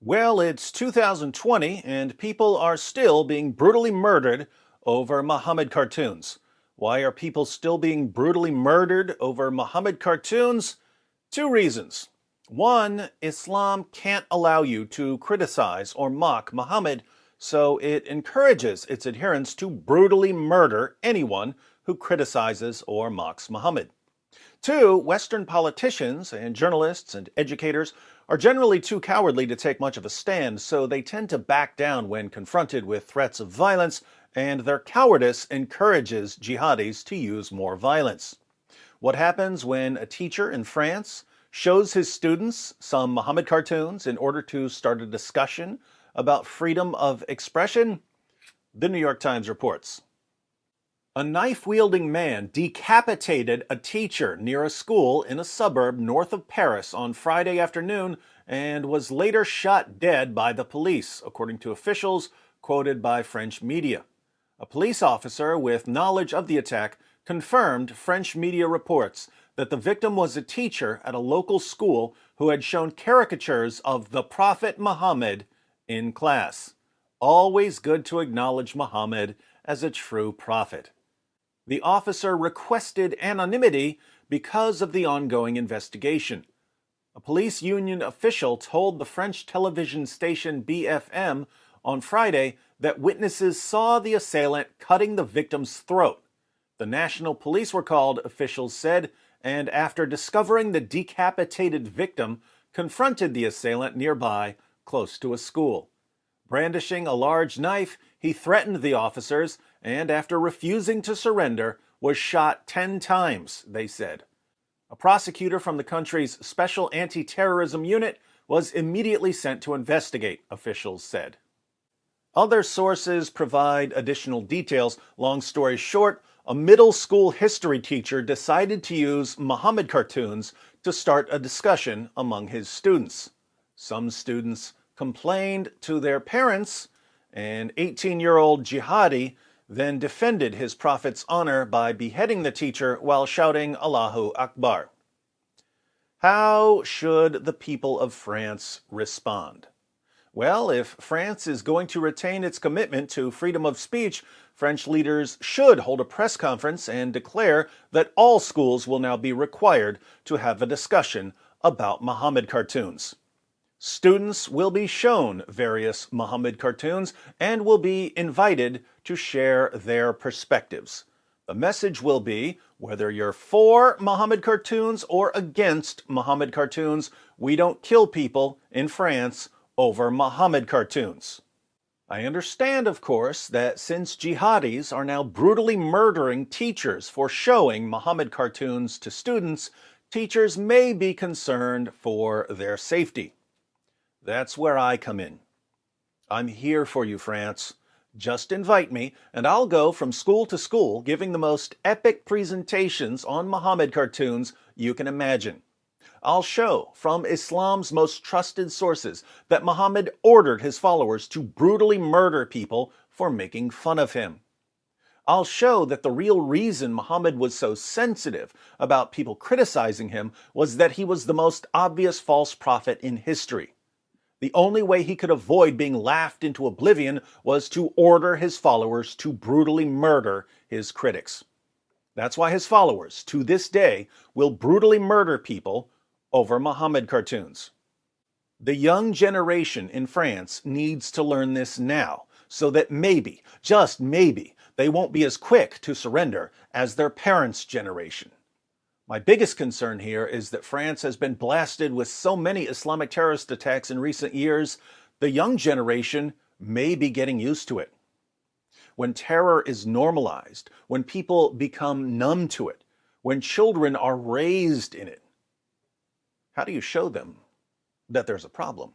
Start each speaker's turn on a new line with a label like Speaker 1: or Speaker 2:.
Speaker 1: Well, it's 2020 and people are still being brutally murdered over Muhammad cartoons. Why are people still being brutally murdered over Muhammad cartoons? Two reasons. One, Islam can't allow you to criticize or mock Muhammad, so it encourages its adherents to brutally murder anyone who criticizes or mocks Muhammad. Two, Western politicians and journalists and educators are generally too cowardly to take much of a stand, so they tend to back down when confronted with threats of violence, and their cowardice encourages jihadis to use more violence. What happens when a teacher in France shows his students some Muhammad cartoons in order to start a discussion about freedom of expression? The New York Times reports. A knife-wielding man decapitated a teacher near a school in a suburb north of Paris on Friday afternoon and was later shot dead by the police, according to officials quoted by French media. A police officer with knowledge of the attack confirmed French media reports that the victim was a teacher at a local school who had shown caricatures of the Prophet Muhammad in class. Always good to acknowledge Muhammad as a true prophet. The officer requested anonymity because of the ongoing investigation. A police union official told the French television station BFM on Friday that witnesses saw the assailant cutting the victim's throat. The National Police were called, officials said, and after discovering the decapitated victim, confronted the assailant nearby, close to a school. Brandishing a large knife, he threatened the officers and, after refusing to surrender, was shot 10 times, they said. A prosecutor from the country's Special Anti-Terrorism Unit was immediately sent to investigate, officials said. Other sources provide additional details. Long story short, a middle school history teacher decided to use Muhammad cartoons to start a discussion among his students. Some students complained to their parents. An 18-year-old jihadi then defended his prophet's honor by beheading the teacher while shouting Allahu Akbar. How should the people of France respond? Well, if France is going to retain its commitment to freedom of speech, French leaders should hold a press conference and declare that all schools will now be required to have a discussion about Muhammad cartoons. Students will be shown various Muhammad cartoons and will be invited to share their perspectives. The message will be, whether you're for Muhammad cartoons or against Muhammad cartoons, we don't kill people in France over Muhammad cartoons. I understand, of course, that since jihadis are now brutally murdering teachers for showing Muhammad cartoons to students, teachers may be concerned for their safety. That's where I come in. I'm here for you, France. Just invite me, and I'll go from school to school giving the most epic presentations on Muhammad cartoons you can imagine. I'll show from Islam's most trusted sources that Muhammad ordered his followers to brutally murder people for making fun of him. I'll show that the real reason Muhammad was so sensitive about people criticizing him was that he was the most obvious false prophet in history. The only way he could avoid being laughed into oblivion was to order his followers to brutally murder his critics. That's why his followers, to this day, will brutally murder people over Muhammad cartoons. The young generation in France needs to learn this now, so that maybe, just maybe, they won't be as quick to surrender as their parents' generation. My biggest concern here is that France has been blasted with so many Islamic terrorist attacks in recent years, the young generation may be getting used to it. When terror is normalized, when people become numb to it, when children are raised in it, how do you show them that there's a problem?